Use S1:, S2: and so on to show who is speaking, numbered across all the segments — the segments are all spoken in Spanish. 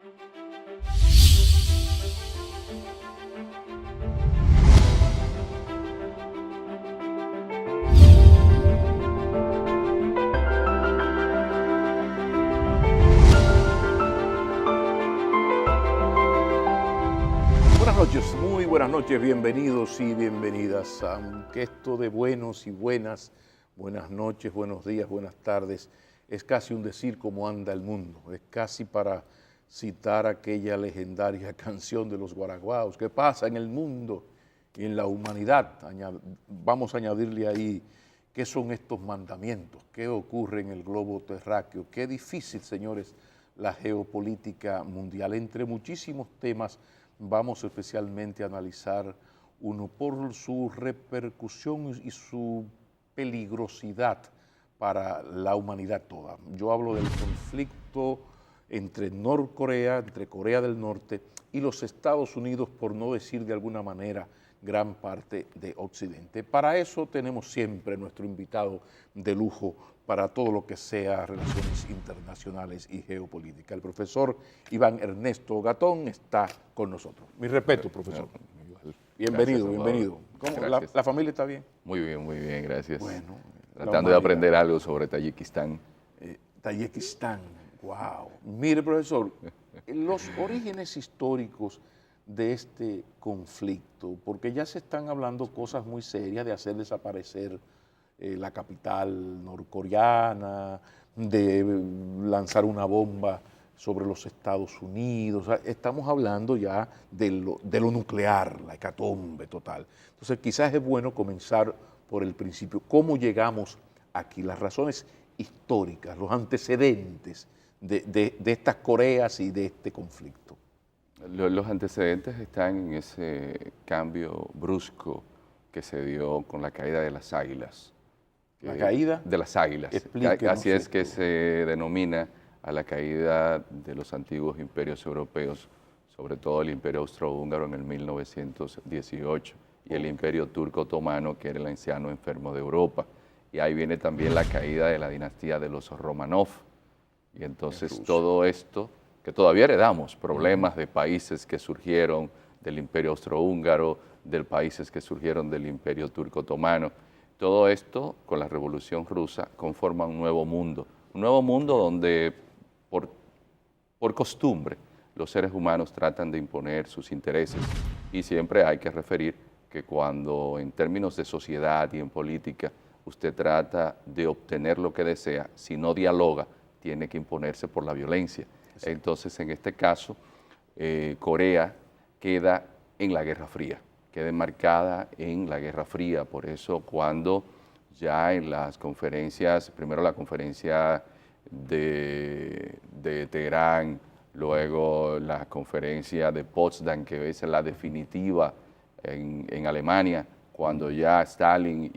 S1: Buenas noches, muy buenas noches, bienvenidos y bienvenidas. Aunque esto de buenos y buenas noches, buenos días, buenas tardes, es casi un decir cómo anda el mundo, es casi para citar aquella legendaria canción de los Guaraguaos, ¿qué pasa en el mundo y en la humanidad? Vamos a añadirle ahí, ¿qué son estos mandamientos? ¿Qué ocurre en el globo terráqueo? Qué difícil, señores, la geopolítica mundial, entre muchísimos temas. Vamos especialmente a analizar uno por su repercusión y su peligrosidad para la humanidad toda. Yo hablo del conflicto entre Norcorea, entre Corea del Norte y los Estados Unidos, por no decir de alguna manera gran parte de Occidente. Para eso tenemos siempre nuestro invitado de lujo para todo lo que sea relaciones internacionales y geopolítica. El profesor Iván Ernesto Gatón está con nosotros. Mi respeto, profesor. Bienvenido,
S2: Gracias,
S1: bienvenido. ¿Cómo? ¿La familia está bien?
S2: Muy bien, gracias.
S1: Bueno,
S2: tratando de aprender algo sobre Tayikistán.
S1: Tayikistán, wow. Mire, profesor, los orígenes históricos de este conflicto, porque ya se están hablando cosas muy serias de hacer desaparecer la capital norcoreana, de lanzar una bomba sobre los Estados Unidos. O sea, estamos hablando ya de lo nuclear, la hecatombe total. Entonces, quizás es bueno comenzar por el principio. ¿Cómo llegamos aquí? Las razones históricas, los antecedentes de estas Coreas y de este conflicto.
S2: Los antecedentes están en ese cambio brusco que se dio con la caída de las águilas.
S1: ¿La caída?
S2: De las águilas.
S1: Explíquenos.
S2: Así es que se denomina a la caída de los antiguos imperios europeos, sobre todo el imperio austrohúngaro en el 1918 y el imperio turco otomano, que era el anciano enfermo de Europa. Y ahí viene también la caída de la dinastía de los Romanov. Y entonces todo esto, que todavía heredamos, problemas de países que surgieron del imperio austrohúngaro, de países que surgieron del imperio turco otomano, todo esto con la Revolución Rusa conforma un nuevo mundo donde por costumbre los seres humanos tratan de imponer sus intereses, y siempre hay que referir que cuando en términos de sociedad y en política usted trata de obtener lo que desea, si no dialoga, tiene que imponerse por la violencia. Sí. Entonces, en este caso, Corea queda en la Guerra Fría, queda enmarcada en la Guerra Fría. Por eso, cuando ya en las conferencias, primero la conferencia de Teherán, luego la conferencia de Potsdam, que es la definitiva en Alemania, cuando ya Stalin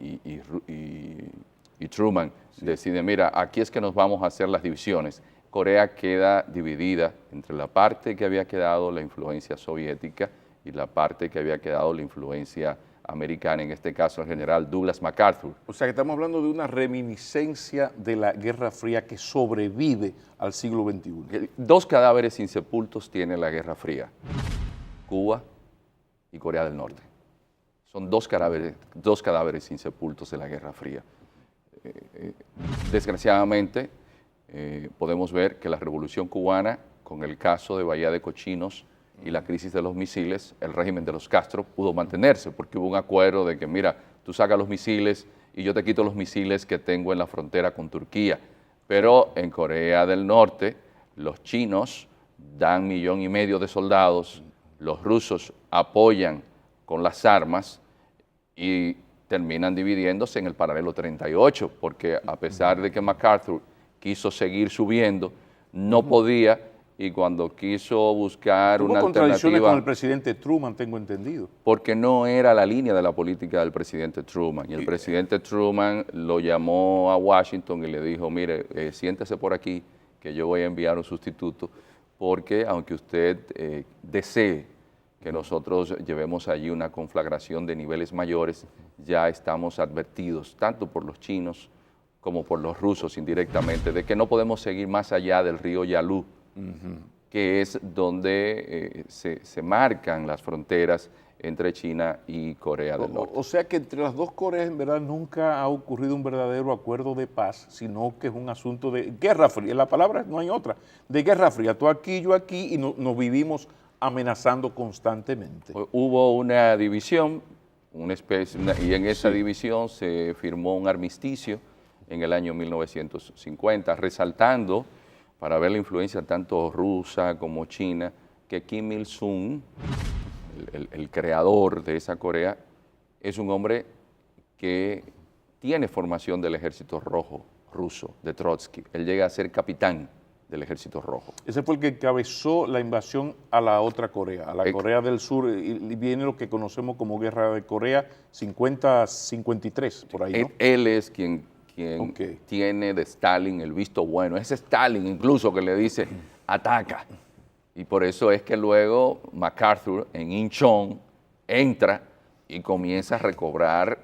S2: y Truman deciden, mira, aquí es que nos vamos a hacer las divisiones. Corea queda dividida entre la parte que había quedado la influencia soviética y la parte que había quedado la influencia americana, en este caso el general Douglas MacArthur.
S1: O sea que estamos hablando de una reminiscencia de la Guerra Fría que sobrevive al siglo XXI.
S2: Dos cadáveres insepultos tiene la Guerra Fría, Cuba y Corea del Norte. Son dos cadáveres insepultos de la Guerra Fría. Desgraciadamente, podemos ver que la Revolución Cubana, con el caso de Bahía de Cochinos y la crisis de los misiles, el régimen de los Castro pudo mantenerse, porque hubo un acuerdo de que, mira, tú sacas los misiles y yo te quito los misiles que tengo en la frontera con Turquía. Pero en Corea del Norte, los chinos dan 1,5 millones de soldados, los rusos apoyan con las armas y terminan dividiéndose en el paralelo 38, porque a pesar de que MacArthur quiso seguir subiendo, no podía, y cuando quiso buscar una alternativa...
S1: Hubo contradicciones con el presidente Truman, tengo entendido.
S2: Porque no era la línea de la política del presidente Truman, y el presidente Truman lo llamó a Washington y le dijo, mire, siéntese por aquí, que yo voy a enviar un sustituto, porque aunque usted desee que nosotros llevemos allí una conflagración de niveles mayores, ya estamos advertidos, tanto por los chinos como por los rusos indirectamente, de que no podemos seguir más allá del río Yalu, que es donde se marcan las fronteras entre China y Corea del Norte.
S1: O sea que entre las dos Coreas en verdad nunca ha ocurrido un verdadero acuerdo de paz, sino que es un asunto de guerra fría. La palabra no hay otra, de guerra fría. Tú aquí, yo aquí, y nos vivimos amenazando constantemente.
S2: Hubo una división, y en esa división se firmó un armisticio en el año 1950, resaltando, para ver la influencia tanto rusa como china, que Kim Il-sung, el creador de esa Corea, es un hombre que tiene formación del Ejército Rojo ruso, de Trotsky. Él llega a ser capitán del Ejército Rojo.
S1: Ese fue el que encabezó la invasión a la otra Corea, a la Corea del Sur, y viene lo que conocemos como Guerra de Corea 50-53, por ahí, ¿no?
S2: Él es quien tiene de Stalin el visto bueno. Es Stalin incluso que le dice, ataca. Y por eso es que luego MacArthur en Incheon entra y comienza a recuperar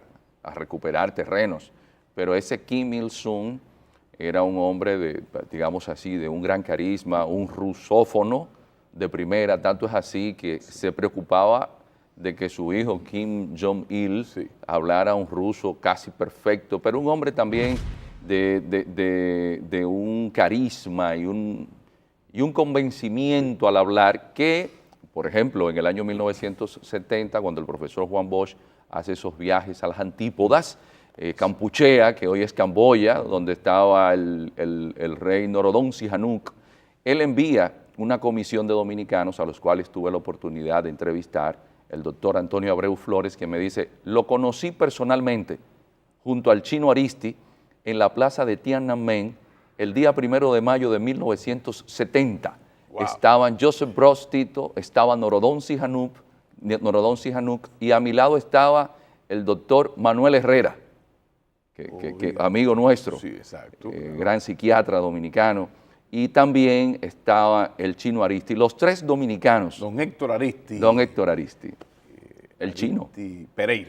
S2: terrenos. Pero ese Kim Il-sung era un hombre digamos así, de un gran carisma, un rusófono de primera, tanto es así que se preocupaba de que su hijo Kim Jong-il hablara un ruso casi perfecto, pero un hombre también de un carisma y un convencimiento al hablar que, por ejemplo, en el año 1970, cuando el profesor Juan Bosch hace esos viajes a las antípodas, Kampuchea, que hoy es Camboya, donde estaba el rey Norodom Sihanouk, él envía una comisión de dominicanos a los cuales tuve la oportunidad de entrevistar, el doctor Antonio Abreu Flores, que me dice, lo conocí personalmente junto al Chino Aristi en la plaza de Tiananmen el día 1 de mayo de 1970. Wow. Estaban Joseph Broz Tito, estaba Norodom Sihanouk, y a mi lado estaba el doctor Manuel Herrera, que amigo nuestro,
S1: sí, exacto,
S2: gran psiquiatra dominicano, y también estaba el Chino Aristi, los tres dominicanos.
S1: Don Héctor Aristi.
S2: El chino.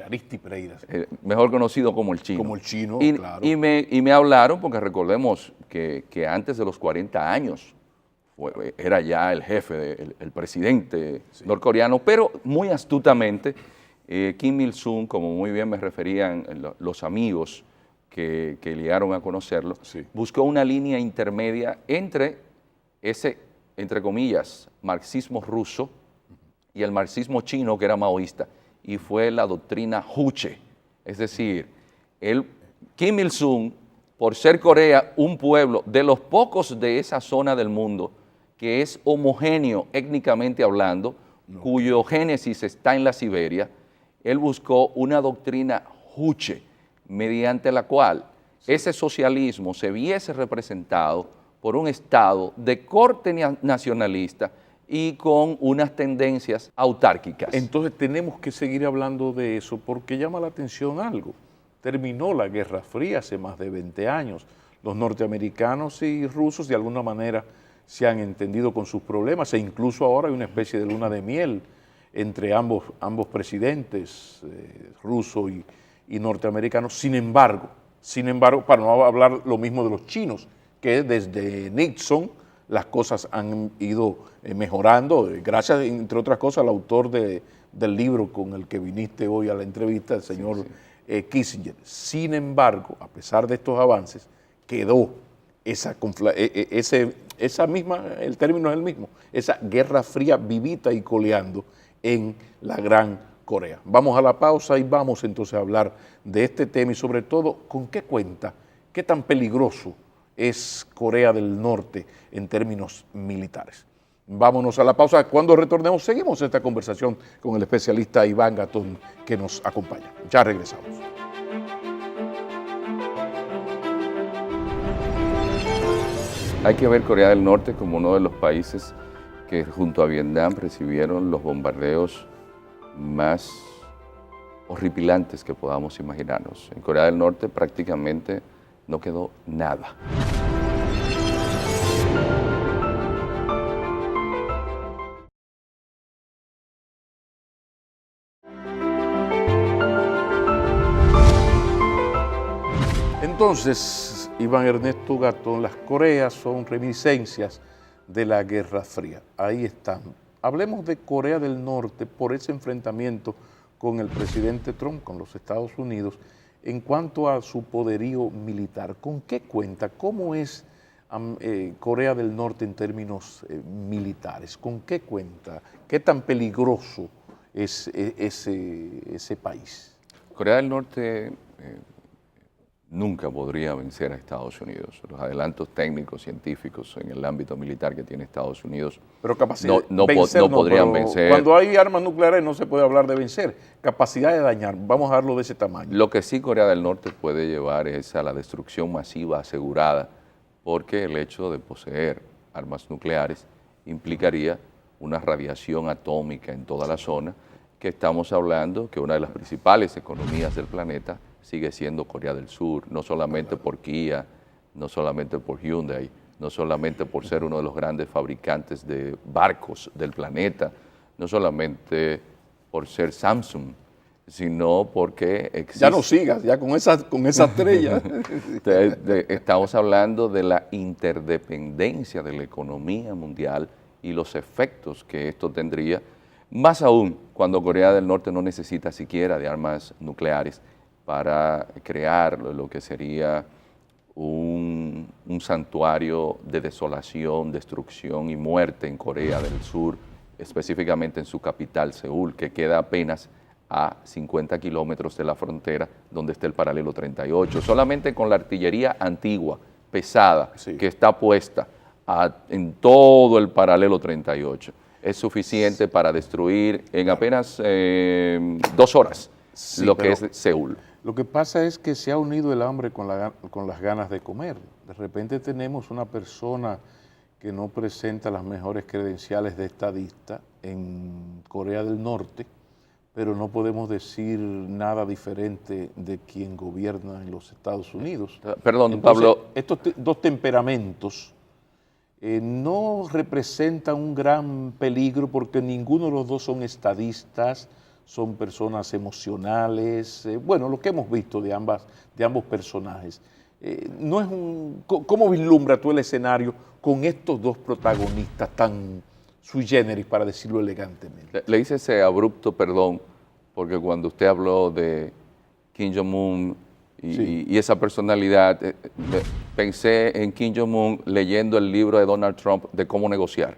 S1: Aristi Pereira.
S2: Mejor conocido como el chino.
S1: Como el chino, claro.
S2: Y me hablaron, porque recordemos que antes de los 40 años era ya el jefe, el presidente norcoreano, pero muy astutamente Kim Il-sung, como muy bien me referían los amigos que llegaron a conocerlo, buscó una línea intermedia entre ese, entre comillas, marxismo ruso y el marxismo chino, que era maoísta, y fue la doctrina Juche. Es decir, Kim Il-sung, por ser Corea un pueblo de los pocos de esa zona del mundo que es homogéneo étnicamente hablando, cuyo génesis está en la Siberia, él buscó una doctrina Juche, mediante la cual ese socialismo se viese representado por un Estado de corte nacionalista y con unas tendencias autárquicas.
S1: Entonces tenemos que seguir hablando de eso porque llama la atención algo. Terminó la Guerra Fría hace más de 20 años. Los norteamericanos y rusos de alguna manera se han entendido con sus problemas e incluso ahora hay una especie de luna de miel entre ambos presidentes, ruso y norteamericanos. Sin embargo, para no hablar lo mismo de los chinos, que desde Nixon las cosas han ido mejorando, gracias, entre otras cosas, al autor del libro con el que viniste hoy a la entrevista, el señor Kissinger. Sin embargo, a pesar de estos avances, quedó esa misma, el término es el mismo, esa guerra fría vivita y coleando en la Gran Corea. Vamos a la pausa y vamos entonces a hablar de este tema y sobre todo, ¿con qué cuenta? ¿Qué tan peligroso es Corea del Norte en términos militares? Vámonos a la pausa. Cuando retornemos, seguimos esta conversación con el especialista Iván Gatón que nos acompaña. Ya regresamos.
S2: Hay que ver Corea del Norte como uno de los países que junto a Vietnam recibieron los bombardeos más horripilantes que podamos imaginarnos. En Corea del Norte prácticamente no quedó nada.
S1: Entonces, Iván Ernesto Gatón, las Coreas son reminiscencias de la Guerra Fría. Ahí están. Hablemos de Corea del Norte por ese enfrentamiento con el presidente Trump, con los Estados Unidos, en cuanto a su poderío militar. ¿Con qué cuenta? ¿Cómo es Corea del Norte en términos militares? ¿Con qué cuenta? ¿Qué tan peligroso es ese país?
S2: Corea del Norte nunca podría vencer a Estados Unidos. Los adelantos técnicos, científicos en el ámbito militar que tiene Estados Unidos
S1: pero capacidad
S2: no podrían vencer.
S1: Cuando hay armas nucleares no se puede hablar de vencer. Capacidad de dañar, vamos a darlo de ese tamaño.
S2: Lo que sí Corea del Norte puede llevar es a la destrucción masiva asegurada, porque el hecho de poseer armas nucleares implicaría una radiación atómica en toda la zona, que estamos hablando que una de las principales economías del planeta sigue siendo Corea del Sur, no solamente por Kia, no solamente por Hyundai, no solamente por ser uno de los grandes fabricantes de barcos del planeta, no solamente por ser Samsung, sino porque existe...
S1: Ya no sigas, ya con esa estrella.
S2: Estamos hablando de la interdependencia de la economía mundial y los efectos que esto tendría, más aún cuando Corea del Norte no necesita siquiera de armas nucleares para crear lo que sería un santuario de desolación, destrucción y muerte en Corea del Sur, específicamente en su capital, Seúl, que queda apenas a 50 kilómetros de la frontera donde está el paralelo 38. Solamente con la artillería antigua, pesada, sí, que está puesta en todo el paralelo 38, es suficiente para destruir en apenas 2 horas lo que es Seúl.
S1: Lo que pasa es que se ha unido el hambre con las ganas de comer. De repente tenemos una persona que no presenta las mejores credenciales de estadista en Corea del Norte, pero no podemos decir nada diferente de quien gobierna en los Estados Unidos.
S2: Perdón,
S1: entonces,
S2: Pablo.
S1: Estos dos temperamentos no representan un gran peligro porque ninguno de los dos son estadistas, son personas emocionales, bueno, lo que hemos visto de ambos personajes. No es ¿Cómo vislumbra tú el escenario con estos dos protagonistas tan sui generis, para decirlo elegantemente?
S2: Le hice ese abrupto perdón, porque cuando usted habló de Kim Jong-un y esa personalidad, pensé en Kim Jong-un leyendo el libro de Donald Trump de cómo negociar.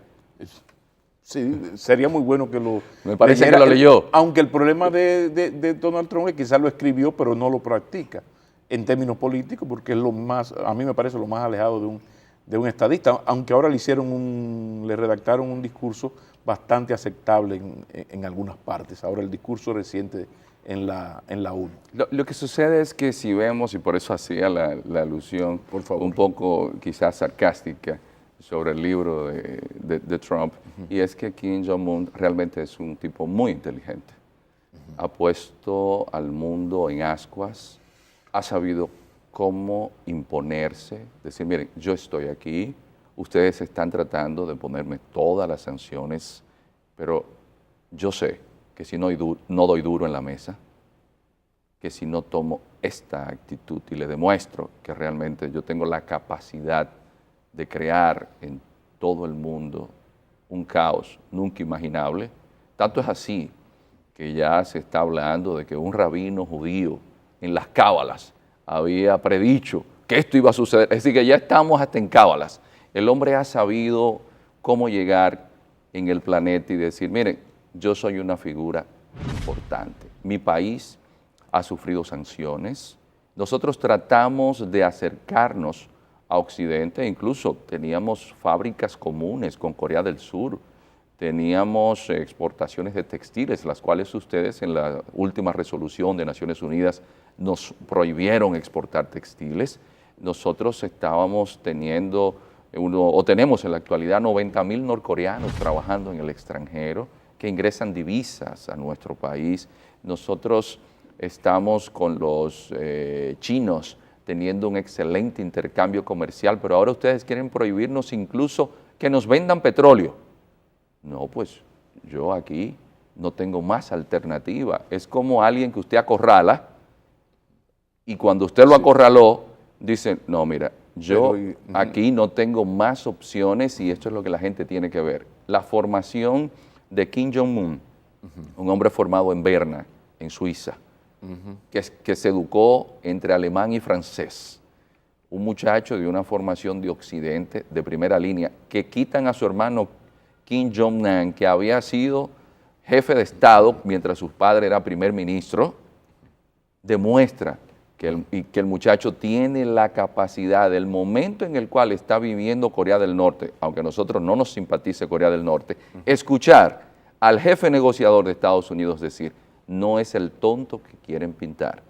S1: Sí, sería muy bueno que lo...
S2: Me parece que lo leyó.
S1: Aunque el problema de Donald Trump es que quizás lo escribió, pero no lo practica en términos políticos, porque es lo más, a mí me parece lo más alejado de un estadista, aunque ahora le redactaron un discurso bastante aceptable en algunas partes, ahora el discurso reciente en la ONU.
S2: Lo que sucede es que si vemos, y por eso hacía la alusión un poco quizás sarcástica sobre el libro de Trump, y es que Kim Jong-un realmente es un tipo muy inteligente. Ha puesto al mundo en ascuas, ha sabido cómo imponerse, decir, miren, yo estoy aquí, ustedes están tratando de ponerme todas las sanciones, pero yo sé que si no doy duro en la mesa, que si no tomo esta actitud y le demuestro que realmente yo tengo la capacidad de crear en todo el mundo un caos nunca imaginable, tanto es así que ya se está hablando de que un rabino judío en las cábalas había predicho que esto iba a suceder, es decir, que ya estamos hasta en cábalas. El hombre ha sabido cómo llegar en el planeta y decir, miren, yo soy una figura importante, mi país ha sufrido sanciones, nosotros tratamos de acercarnos a Occidente, incluso teníamos fábricas comunes con Corea del Sur, teníamos exportaciones de textiles, las cuales ustedes en la última resolución de Naciones Unidas nos prohibieron exportar textiles. Nosotros estábamos teniendo, tenemos en la actualidad 90,000 norcoreanos trabajando en el extranjero que ingresan divisas a nuestro país. Nosotros estamos con los chinos teniendo un excelente intercambio comercial, pero ahora ustedes quieren prohibirnos incluso que nos vendan petróleo. No, pues yo aquí no tengo más alternativa. Es como alguien que usted acorrala y cuando usted lo acorraló, dice, no, mira, Yo aquí no tengo más opciones y esto es lo que la gente tiene que ver. La formación de Kim Jong-un, un hombre formado en Berna, en Suiza, que se educó entre alemán y francés. Un muchacho de una formación de Occidente, de primera línea, que quitan a su hermano Kim Jong-nam, que había sido jefe de Estado mientras su padre era primer ministro, demuestra que el muchacho tiene la capacidad, del momento en el cual está viviendo Corea del Norte, aunque a nosotros no nos simpatice Corea del Norte, escuchar al jefe negociador de Estados Unidos decir, no es el tonto que quieren pintar.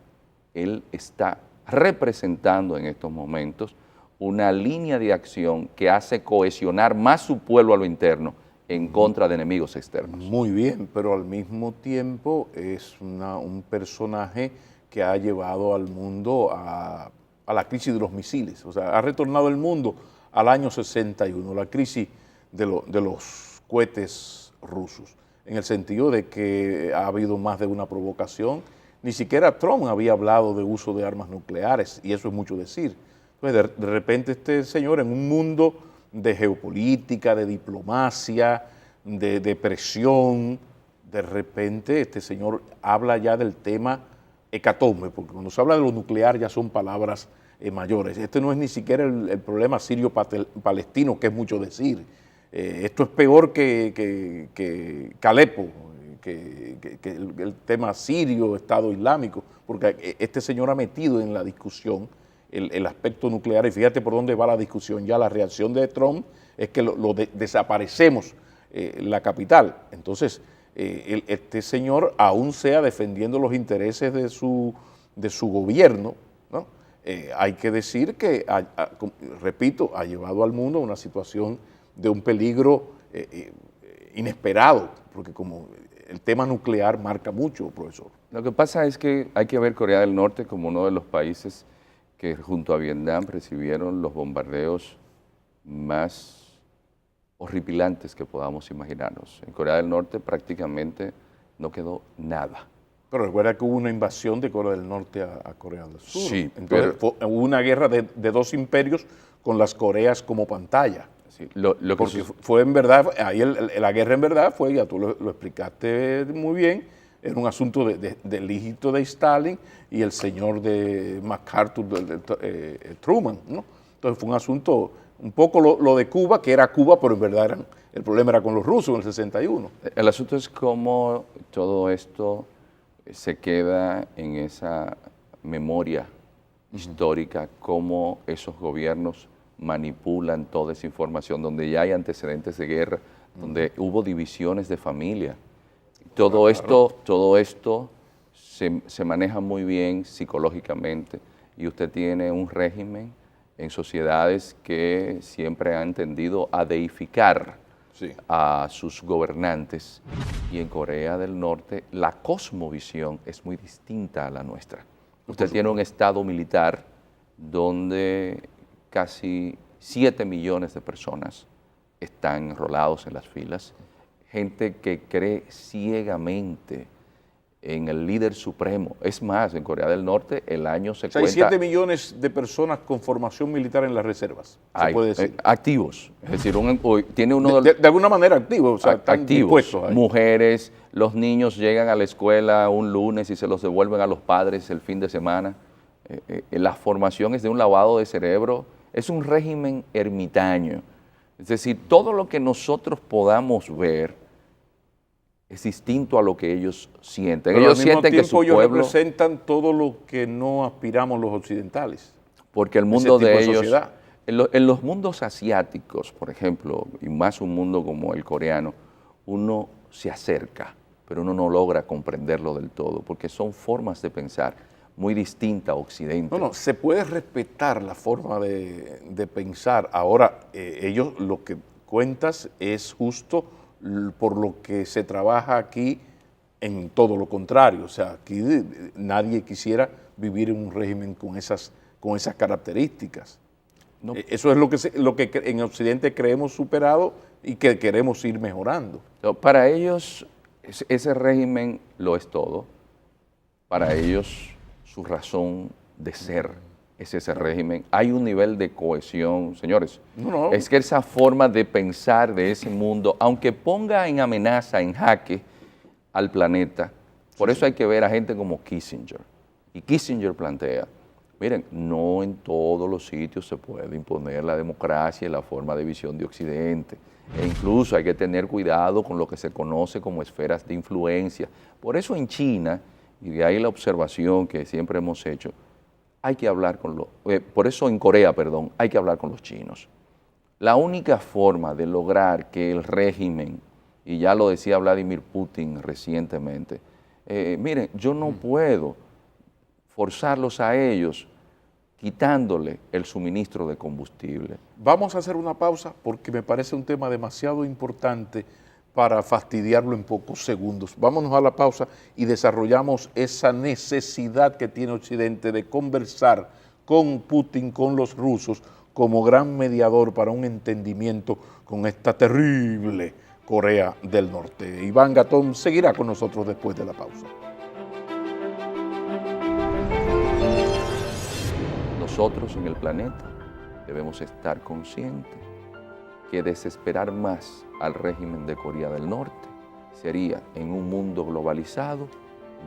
S2: Él está representando en estos momentos una línea de acción que hace cohesionar más su pueblo a lo interno en contra de enemigos externos.
S1: Muy bien, pero al mismo tiempo es un personaje que ha llevado al mundo a la crisis de los misiles. O sea, ha retornado el mundo al año 61, la crisis de los cohetes rusos, en el sentido de que ha habido más de una provocación. Ni siquiera Trump había hablado de uso de armas nucleares, y eso es mucho decir. Entonces, de repente este señor, en un mundo de geopolítica, de diplomacia, de presión, de repente este señor habla ya del tema hecatombe, porque cuando se habla de lo nuclear ya son palabras mayores. Este no es ni siquiera el problema sirio-palestino, que es mucho decir. Esto es peor que Alepo, que el tema sirio, Estado Islámico, porque este señor ha metido en la discusión el aspecto nuclear, y fíjate por dónde va la discusión. Ya la reacción de Trump es que desaparecemos la capital. Entonces, este señor, aún sea defendiendo los intereses de su gobierno, ¿no? Hay que decir que, repito, ha llevado al mundo a una situación de un peligro inesperado, porque como el tema nuclear marca mucho, profesor.
S2: Lo que pasa es que hay que ver Corea del Norte como uno de los países que junto a Vietnam recibieron los bombardeos más horripilantes que podamos imaginarnos. En Corea del Norte prácticamente no quedó nada.
S1: Pero recuerda que hubo una invasión de Corea del Norte a Corea del Sur.
S2: Sí,
S1: entonces hubo una guerra de dos imperios con las Coreas como pantalla.
S2: Sí,
S1: porque fue en verdad, ahí la guerra en verdad fue, ya tú lo explicaste muy bien, era un asunto del hijito de Stalin y el señor de MacArthur, Truman, ¿no? Entonces fue un asunto, un poco lo de Cuba, que era Cuba, pero en verdad el problema era con los rusos en el 61.
S2: El asunto es cómo todo esto se queda en esa memoria histórica, cómo esos gobiernos manipulan toda esa información, donde ya hay antecedentes de guerra, donde hubo divisiones de familia. Todo esto se maneja muy bien psicológicamente, y usted tiene un régimen en sociedades que siempre han tendido a deificar a sus gobernantes, y en Corea del Norte la cosmovisión es muy distinta a la nuestra. Usted tiene un estado militar donde casi 7 millones de personas están enrolados en las filas, gente que cree ciegamente en el líder supremo. Es más, en Corea del Norte el año se cuenta...
S1: Hay 7 millones de personas con formación militar en las reservas, se puede decir.
S2: Activos, es decir, tiene uno
S1: de alguna manera activos, o sea, están dispuestos ahí.
S2: Mujeres, los niños llegan a la escuela un lunes y se los devuelven a los padres el fin de semana. La formación es de un lavado de cerebro, es un régimen ermitaño. Es decir, todo lo que nosotros podamos ver es distinto a lo que ellos sienten.
S1: Pero
S2: ellos
S1: al mismo
S2: sienten
S1: tiempo,
S2: que su
S1: ellos
S2: pueblo...
S1: representan todo lo que no aspiramos los occidentales.
S2: Porque el mundo de ellos... En los mundos asiáticos, por ejemplo, y más un mundo como el coreano, uno se acerca, pero uno no logra comprenderlo del todo, porque son formas de pensar muy distintas a Occidente.
S1: No, se puede respetar la forma de pensar. Ahora, ellos lo que cuentas es justo por lo que se trabaja aquí, en todo lo contrario. O sea, aquí nadie quisiera vivir en un régimen con esas características. No. Eso es lo que en Occidente creemos superado y que queremos ir mejorando.
S2: Para ellos, ese régimen lo es todo. Para ellos, su razón de ser es ese régimen. Hay un nivel de cohesión, señores.
S1: No.
S2: Es que esa forma de pensar de ese mundo, aunque ponga en amenaza, en jaque al planeta, por eso hay que ver a gente como Kissinger. Y Kissinger plantea, miren, no en todos los sitios se puede imponer la democracia y la forma de visión de Occidente. E incluso hay que tener cuidado con lo que se conoce como esferas de influencia. Por eso en China, y de ahí la observación que siempre hemos hecho, hay que hablar con los, por eso en Corea, perdón, hay que hablar con los chinos. La única forma de lograr que el régimen, y ya lo decía Vladimir Putin recientemente, miren, yo no puedo forzarlos a ellos quitándole el suministro de combustible.
S1: Vamos a hacer una pausa porque me parece un tema demasiado importante para fastidiarlo en pocos segundos. Vámonos a la pausa y desarrollamos esa necesidad que tiene Occidente de conversar con Putin, con los rusos, como gran mediador para un entendimiento con esta terrible Corea del Norte. Iván Gatón seguirá con nosotros después de la pausa.
S2: Nosotros en el planeta debemos estar conscientes que desesperar más al régimen de Corea del Norte sería, en un mundo globalizado,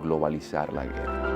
S2: globalizar la guerra.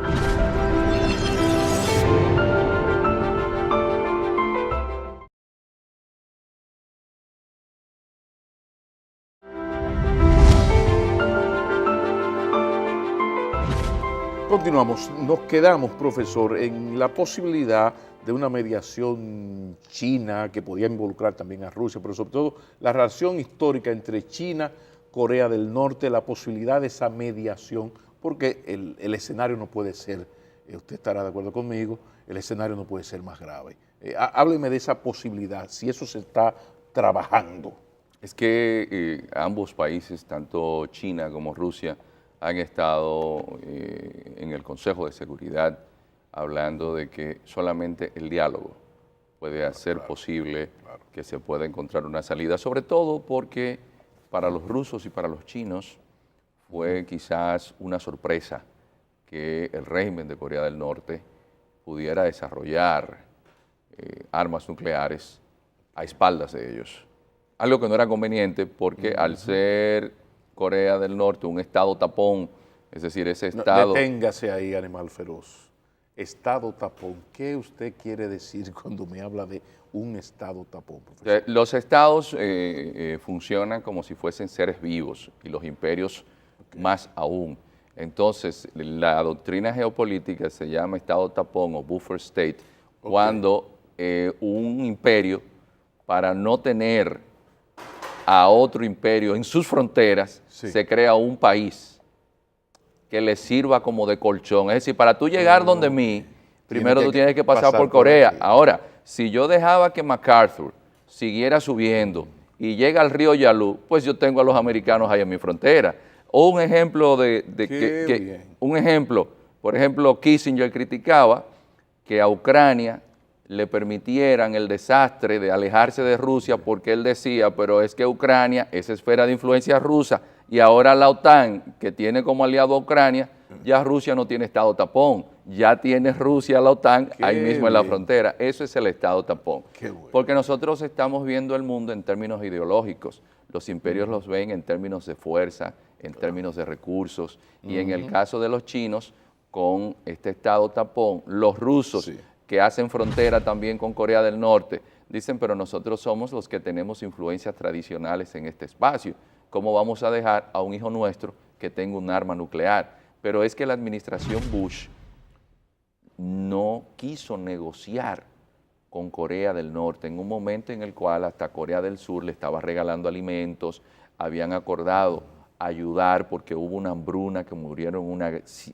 S1: Continuamos, nos quedamos, profesor, en la posibilidad de una mediación china que podía involucrar también a Rusia, pero sobre todo la relación histórica entre China, Corea del Norte, la posibilidad de esa mediación, porque el escenario no puede ser, usted estará de acuerdo conmigo, el escenario no puede ser más grave. Hábleme de esa posibilidad, si eso se está trabajando.
S2: Es que ambos países, tanto China como Rusia, han estado en el Consejo de Seguridad hablando de que solamente el diálogo puede hacer posible que se pueda encontrar una salida, sobre todo porque para los rusos y para los chinos fue quizás una sorpresa que el régimen de Corea del Norte pudiera desarrollar armas nucleares a espaldas de ellos. Algo que no era conveniente porque al ser Corea del Norte un estado tapón, es decir, ese estado...
S1: Deténgase ahí, animal feroz. Estado tapón, ¿qué usted quiere decir cuando me habla de un estado tapón, profesor?
S2: Los estados funcionan como si fuesen seres vivos y los imperios más aún. Entonces, la doctrina geopolítica se llama estado tapón o buffer state, cuando un imperio, para no tener a otro imperio en sus fronteras, se crea un país que le sirva como de colchón. Es decir, para tú llegar donde mí, primero tú tienes que pasar por Corea. Ahora, si yo dejaba que MacArthur siguiera subiendo y llega al río Yalu, pues yo tengo a los americanos ahí en mi frontera. O un ejemplo un ejemplo, por ejemplo, Kissinger criticaba que a Ucrania le permitieran el desastre de alejarse de Rusia porque él decía, pero es que Ucrania es esfera de influencia rusa y ahora la OTAN, que tiene como aliado a Ucrania, ya Rusia no tiene estado tapón, ya tiene Rusia la OTAN ahí mismo en la frontera. Eso es el estado tapón. Porque nosotros estamos viendo el mundo en términos ideológicos. Los imperios los ven en términos de fuerza, en términos de recursos. Y en el caso de los chinos, con este estado tapón, los rusos que hacen frontera también con Corea del Norte, dicen, pero nosotros somos los que tenemos influencias tradicionales en este espacio. ¿Cómo vamos a dejar a un hijo nuestro que tenga un arma nuclear? Pero es que la administración Bush no quiso negociar con Corea del Norte en un momento en el cual hasta Corea del Sur le estaba regalando alimentos, habían acordado ayudar porque hubo una hambruna que murieron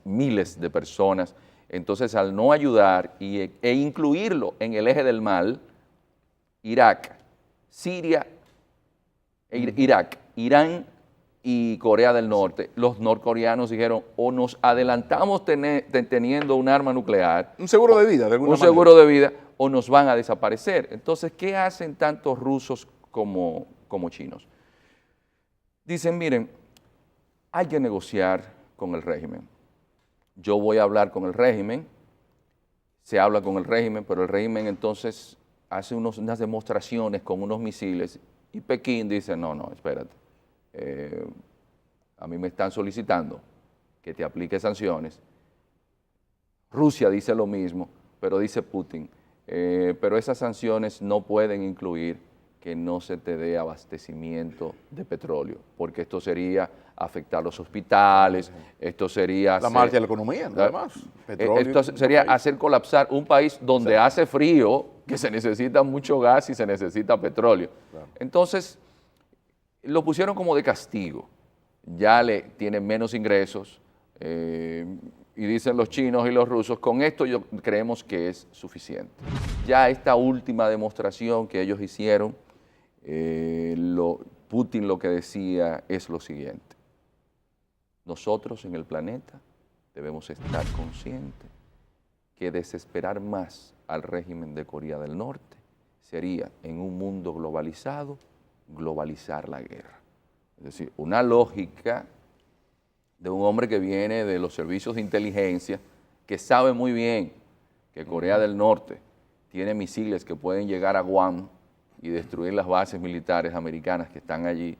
S2: miles de personas. Entonces, al no ayudar e incluirlo en el eje del mal, Irak, Siria, Irak, Irán y Corea del Norte, los norcoreanos dijeron, o nos adelantamos teniendo un arma nuclear,
S1: un seguro de vida, de alguna manera.
S2: Un seguro de vida, o nos van a desaparecer. Entonces, ¿qué hacen tanto rusos como chinos? Dicen, miren, hay que negociar con el régimen. Yo voy a hablar con el régimen. se habla con el régimen, pero el régimen entonces hace unas demostraciones con unos misiles y Pekín dice, no, espérate, a mí me están solicitando que te aplique sanciones. Rusia dice lo mismo, pero dice Putin, pero esas sanciones no pueden incluir que no se te dé abastecimiento de petróleo, porque esto sería afectar los hospitales, esto sería...
S1: La marcha de la economía, nada más.
S2: Esto sería hacer colapsar un país donde hace frío, que se necesita mucho gas y se necesita petróleo. Claro. Entonces, lo pusieron como de castigo. Ya tienen menos ingresos, y dicen los chinos y los rusos, con esto creemos que es suficiente. Ya esta última demostración que ellos hicieron, Putin lo que decía es lo siguiente: nosotros en el planeta debemos estar conscientes que desesperar más al régimen de Corea del Norte sería, en un mundo globalizado, globalizar la guerra. Es decir, una lógica de un hombre que viene de los servicios de inteligencia, que sabe muy bien que Corea del Norte tiene misiles que pueden llegar a Guam y destruir las bases militares americanas que están allí,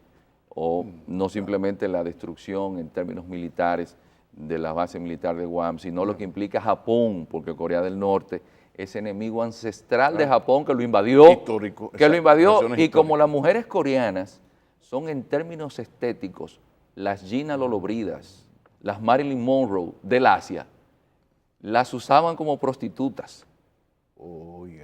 S2: o no simplemente la destrucción en términos militares de la base militar de Guam, sino lo que implica Japón, porque Corea del Norte es enemigo ancestral de Japón, que lo invadió,
S1: histórico,
S2: y como las mujeres coreanas son en términos estéticos las Gina Lollobridas, las Marilyn Monroe del Asia, las usaban como prostitutas.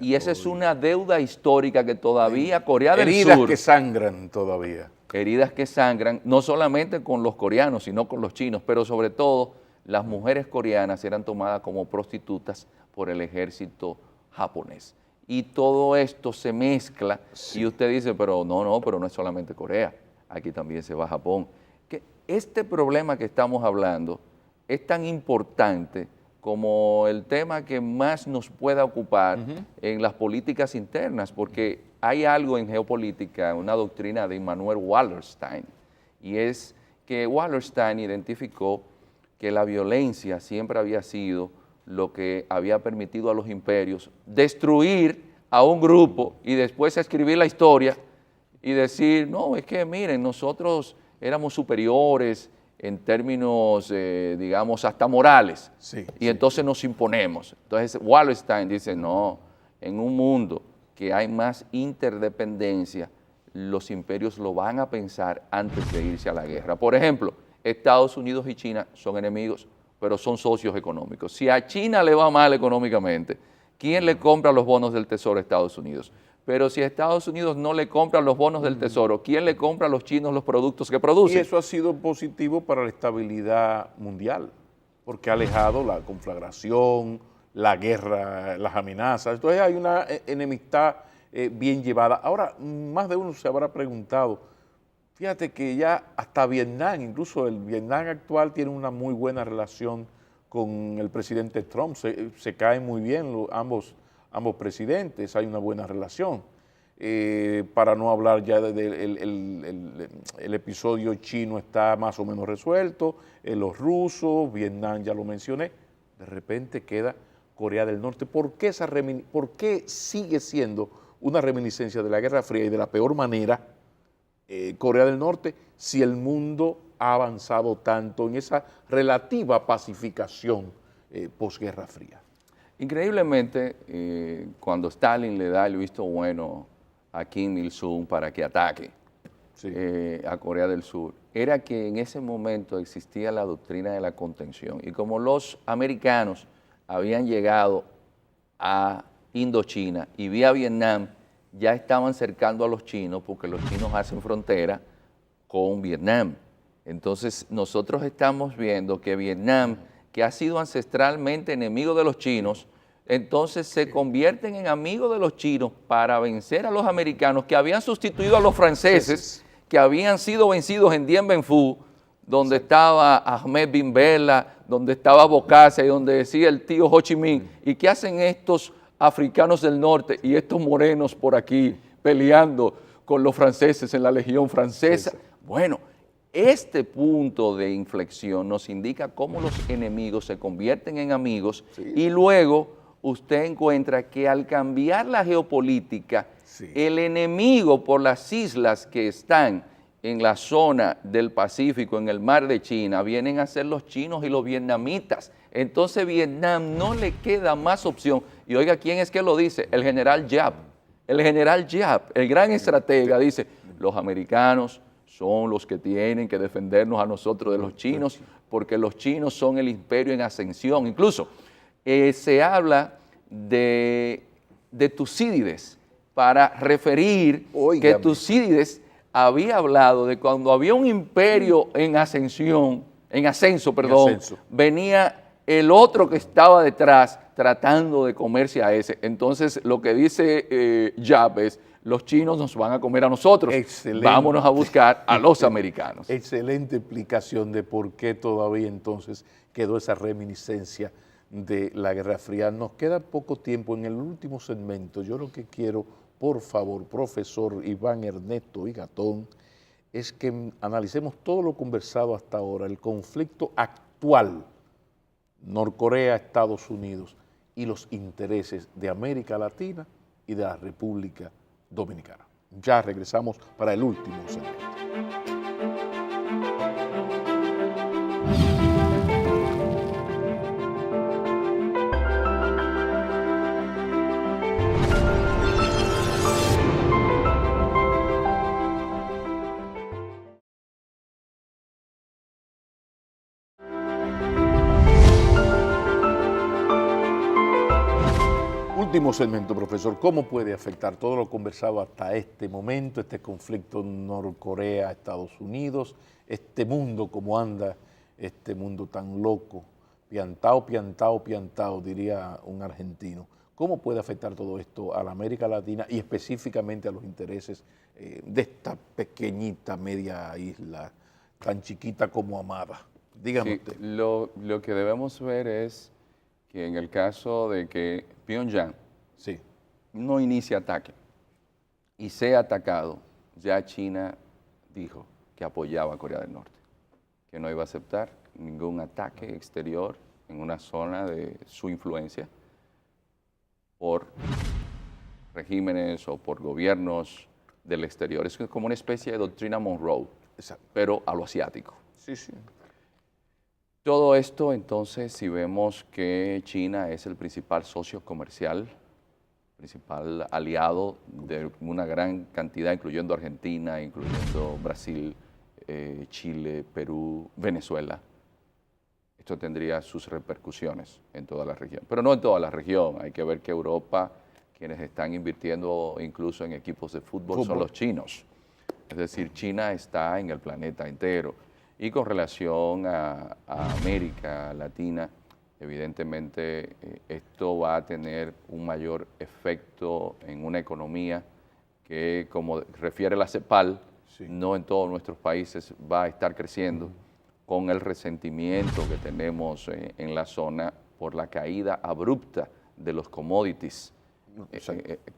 S2: Y esa es una deuda histórica que todavía Corea del Sur...
S1: Heridas que sangran todavía.
S2: Heridas que sangran, no solamente con los coreanos, sino con los chinos, pero sobre todo las mujeres coreanas eran tomadas como prostitutas por el ejército japonés. Y todo esto se mezcla, y usted dice, pero no es solamente Corea, aquí también se va a Japón. Que este problema que estamos hablando es tan importante como el tema que más nos pueda ocupar en las políticas internas, porque hay algo en geopolítica, una doctrina de Immanuel Wallerstein, y es que Wallerstein identificó que la violencia siempre había sido lo que había permitido a los imperios destruir a un grupo y después escribir la historia y decir, no, es que miren, nosotros éramos superiores en términos, digamos, hasta morales, y entonces nos imponemos. Entonces Wallerstein dice, no, en un mundo que hay más interdependencia, los imperios lo van a pensar antes de irse a la guerra. Por ejemplo, Estados Unidos y China son enemigos, pero son socios económicos. Si a China le va mal económicamente, ¿quién le compra los bonos del Tesoro a Estados Unidos? Pero si a Estados Unidos no le compran los bonos del Tesoro, ¿quién le compra a los chinos los productos que producen?
S1: Y eso ha sido positivo para la estabilidad mundial, porque ha alejado la conflagración, la guerra, las amenazas. Entonces hay una enemistad bien llevada. Ahora, más de uno se habrá preguntado, fíjate que ya hasta Vietnam, incluso el Vietnam actual, tiene una muy buena relación con el presidente Trump. Se caen muy bien ambos presidentes, hay una buena relación. Para no hablar ya el episodio chino está más o menos resuelto, los rusos, Vietnam ya lo mencioné, de repente queda Corea del Norte. ¿Por qué sigue siendo una reminiscencia de la Guerra Fría y de la peor manera Corea del Norte si el mundo ha avanzado tanto en esa relativa pacificación posguerra fría?
S2: Increíblemente, cuando Stalin le da el visto bueno a Kim Il-sung para que ataque a Corea del Sur, era que en ese momento existía la doctrina de la contención. Y como los americanos habían llegado a Indochina y vía Vietnam, ya estaban cercando a los chinos, porque los chinos hacen frontera con Vietnam. Entonces nosotros estamos viendo que Vietnam, que ha sido ancestralmente enemigo de los chinos, entonces se convierten en amigos de los chinos para vencer a los americanos que habían sustituido a los franceses, que habían sido vencidos en Dien Bien Phu, donde estaba Ahmed Bin Bella, donde estaba Bokassa y donde decía el tío Ho Chi Minh. ¿Y qué hacen estos africanos del norte y estos morenos por aquí peleando con los franceses en la Legión Francesa? Bueno, este punto de inflexión nos indica cómo los enemigos se convierten en amigos y luego usted encuentra que al cambiar la geopolítica,
S1: Sí.
S2: el enemigo por las islas que están en la zona del Pacífico, en el mar de China, vienen a ser los chinos y los vietnamitas. Entonces Vietnam no le queda más opción. Y oiga, ¿quién es que lo dice? El general Giap. El general Giap, el gran estratega, dice, los americanos son los que tienen que defendernos a nosotros de los chinos, porque los chinos son el imperio en ascensión. Incluso se habla de Tucídides para referir que Tucídides había hablado de cuando había un imperio en ascensión, en ascenso, venía el otro que estaba detrás tratando de comerse a ese. Entonces, lo que dice Giap es, los chinos nos van a comer a nosotros.
S1: Excelente.
S2: Vámonos a buscar a los americanos.
S1: Excelente explicación de por qué todavía entonces quedó esa reminiscencia de la Guerra Fría. Nos queda poco tiempo en el último segmento. Yo lo que quiero, por favor, profesor Iván Ernesto Igatón, es que analicemos todo lo conversado hasta ahora, el conflicto actual, Norcorea, Estados Unidos, y los intereses de América Latina y de la República Dominicana. Ya regresamos para el último segmento. Último segmento, profesor. ¿Cómo puede afectar todo lo conversado hasta este momento, este conflicto Norcorea-Estados Unidos, este mundo como anda, este mundo tan loco, piantao, piantao, piantao, diría un argentino? ¿Cómo puede afectar todo esto a la América Latina y específicamente a los intereses de esta pequeñita media isla, tan chiquita como amada? Dígame usted.
S2: Lo que debemos ver es que en el caso de que Pyongyang no inicie ataque y sea atacado, ya China dijo que apoyaba a Corea del Norte, que no iba a aceptar ningún ataque exterior en una zona de su influencia por regímenes o por gobiernos del exterior. Es como una especie de doctrina Monroe, pero a lo asiático.
S1: Sí, sí.
S2: Todo esto, entonces, si vemos que China es el principal socio comercial, principal aliado de una gran cantidad, incluyendo Argentina, incluyendo Brasil, Chile, Perú, Venezuela, esto tendría sus repercusiones en toda la región. Pero no en toda la región, hay que ver que Europa, quienes están invirtiendo incluso en equipos de fútbol, son los chinos. Es decir, China está en el planeta entero. Y con relación a América Latina, evidentemente esto va a tener un mayor efecto en una economía que, como refiere la CEPAL, no en todos nuestros países va a estar creciendo, con el resentimiento que tenemos en la zona por la caída abrupta de los commodities,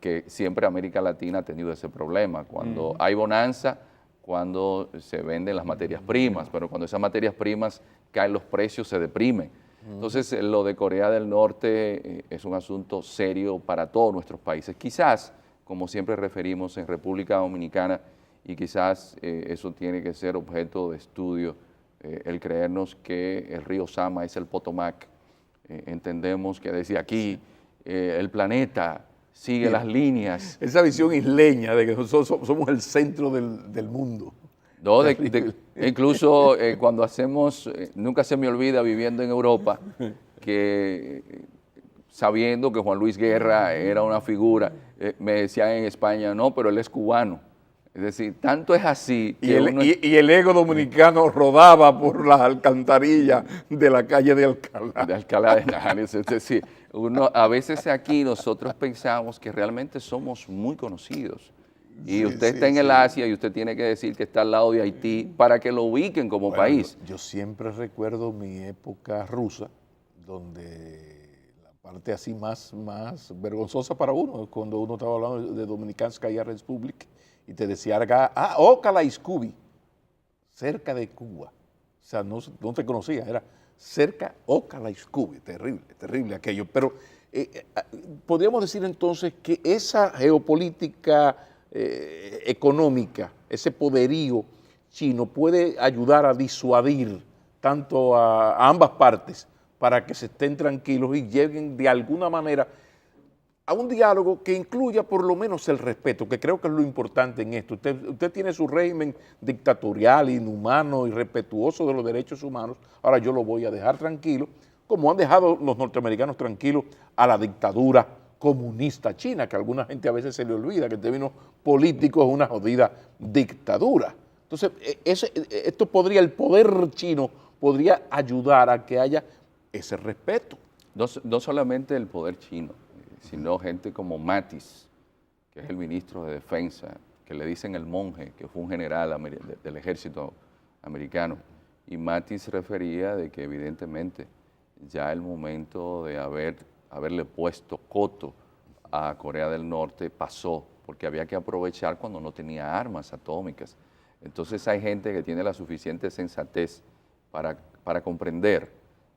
S2: que siempre América Latina ha tenido ese problema. Cuando hay bonanza, cuando se venden las materias primas, pero cuando esas materias primas caen los precios, se deprimen. Entonces, lo de Corea del Norte es un asunto serio para todos nuestros países. Quizás, como siempre referimos en República Dominicana, y quizás eso tiene que ser objeto de estudio, el creernos que el río Sama es el Potomac. Entendemos que desde aquí el planeta sigue las líneas.
S1: Esa visión isleña de que nosotros somos el centro del mundo.
S2: No, incluso cuando hacemos, nunca se me olvida viviendo en Europa, que sabiendo que Juan Luis Guerra era una figura, me decían en España, no, pero él es cubano. Es decir, tanto es así que
S1: y el ego dominicano rodaba por las alcantarillas de la calle de Alcalá.
S2: De Alcalá de Henares. Es decir, a veces aquí nosotros pensamos que realmente somos muy conocidos. Y usted está en el Asia y usted tiene que decir que está al lado de Haití para que lo ubiquen como país.
S1: Yo siempre recuerdo mi época rusa, donde la parte así más vergonzosa para uno, cuando uno estaba hablando de Dominicanskaya Republic, y te decía, Okalaiskubi, cerca de Cuba. O sea, no te conocía, era cerca Okalaiskubi, terrible aquello. Pero Podríamos decir entonces que esa geopolítica económica, ese poderío chino puede ayudar a disuadir tanto a ambas partes para que se estén tranquilos y lleguen de alguna manera a un diálogo que incluya por lo menos el respeto, que creo que es lo importante en esto. Usted tiene su régimen dictatorial, inhumano, irrespetuoso de los derechos humanos, ahora yo lo voy a dejar tranquilo, como han dejado los norteamericanos tranquilos a la dictadura comunista china, que a alguna gente a veces se le olvida que en términos políticos es una jodida dictadura. Entonces, el poder chino podría ayudar a que haya ese respeto.
S2: No solamente el poder chino, sino gente como Mattis, que es el ministro de Defensa, que le dicen el monje, que fue un general del ejército americano. Y Mattis se refería de que evidentemente ya el momento de haberle puesto coto a Corea del Norte pasó, porque había que aprovechar cuando no tenía armas atómicas. Entonces hay gente que tiene la suficiente sensatez para comprender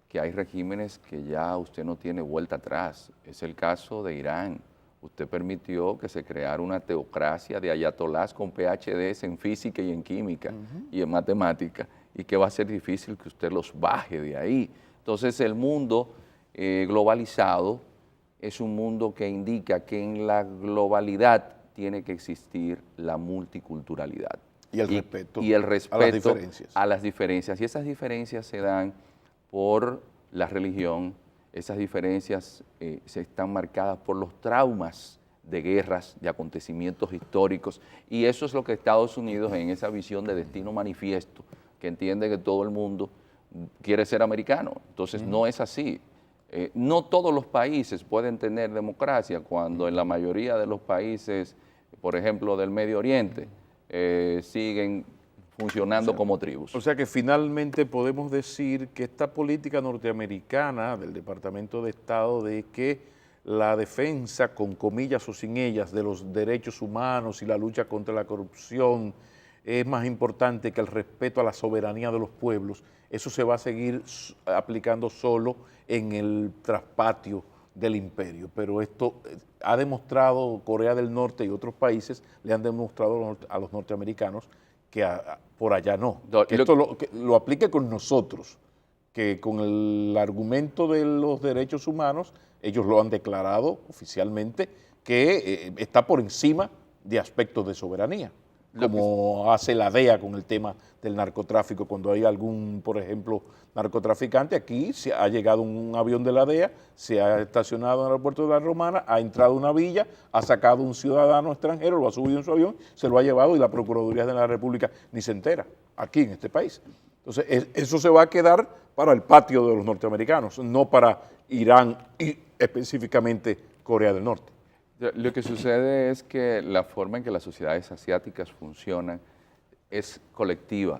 S2: que hay regímenes que ya usted no tiene vuelta atrás. Es el caso de Irán. Usted permitió que se creara una teocracia de ayatolás con PhDs en física y en química y en matemática, y que va a ser difícil que usted los baje de ahí. Entonces el mundo globalizado es un mundo que indica que en la globalidad tiene que existir la multiculturalidad.
S1: Y el respeto,
S2: y el respeto
S1: a las diferencias.
S2: Y esas diferencias se dan por la religión, esas diferencias se están marcadas por los traumas de guerras, de acontecimientos históricos, y eso es lo que Estados Unidos, en esa visión de destino manifiesto, que entiende que todo el mundo quiere ser americano. Entonces no es así. No todos los países pueden tener democracia, cuando en la mayoría de los países, por ejemplo, del Medio Oriente, siguen funcionando como tribus.
S1: O sea que finalmente podemos decir que esta política norteamericana del Departamento de Estado de que la defensa, con comillas o sin ellas, de los derechos humanos y la lucha contra la corrupción es más importante que el respeto a la soberanía de los pueblos, eso se va a seguir aplicando solo en el traspatio del imperio. Pero esto ha demostrado Corea del Norte y otros países, le han demostrado a los norteamericanos que por allá no. Que esto lo aplique con nosotros, que con el argumento de los derechos humanos, ellos lo han declarado oficialmente, que está por encima de aspectos de soberanía, como hace la DEA con el tema del narcotráfico. Cuando hay algún, por ejemplo, narcotraficante, aquí ha llegado un avión de la DEA, se ha estacionado en el aeropuerto de La Romana, ha entrado a una villa, ha sacado un ciudadano extranjero, lo ha subido en su avión, se lo ha llevado y la Procuraduría de la República ni se entera, aquí en este país. Entonces, eso se va a quedar para el patio de los norteamericanos, no para Irán y específicamente Corea del Norte.
S2: Lo que sucede es que la forma en que las sociedades asiáticas funcionan es colectiva.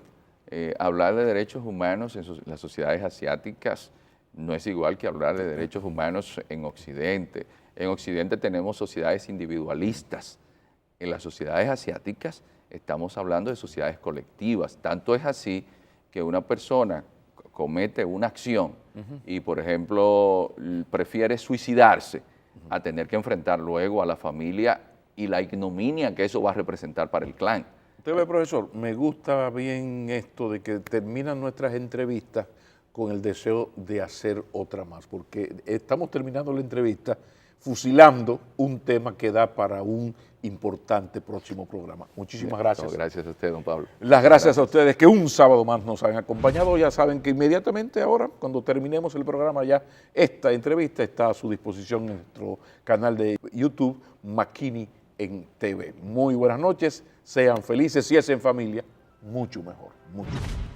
S2: Hablar de derechos humanos en las sociedades asiáticas no es igual que hablar de derechos humanos en Occidente. En Occidente tenemos sociedades individualistas. En las sociedades asiáticas estamos hablando de sociedades colectivas. Tanto es así que una persona comete una acción y, por ejemplo, prefiere suicidarse a tener que enfrentar luego a la familia y la ignominia que eso va a representar para el clan.
S1: Usted ve, profesor, me gusta bien esto de que terminan nuestras entrevistas con el deseo de hacer otra más, porque estamos terminando la entrevista fusilando un tema que da para un importante próximo programa. Muchísimas gracias.
S2: No, gracias a usted, don Pablo.
S1: Las gracias a ustedes que un sábado más nos han acompañado. Ya saben que inmediatamente ahora, cuando terminemos el programa, ya esta entrevista está a su disposición en nuestro canal de YouTube, Makini en TV. Muy buenas noches, sean felices, si es en familia, mucho mejor, mucho mejor.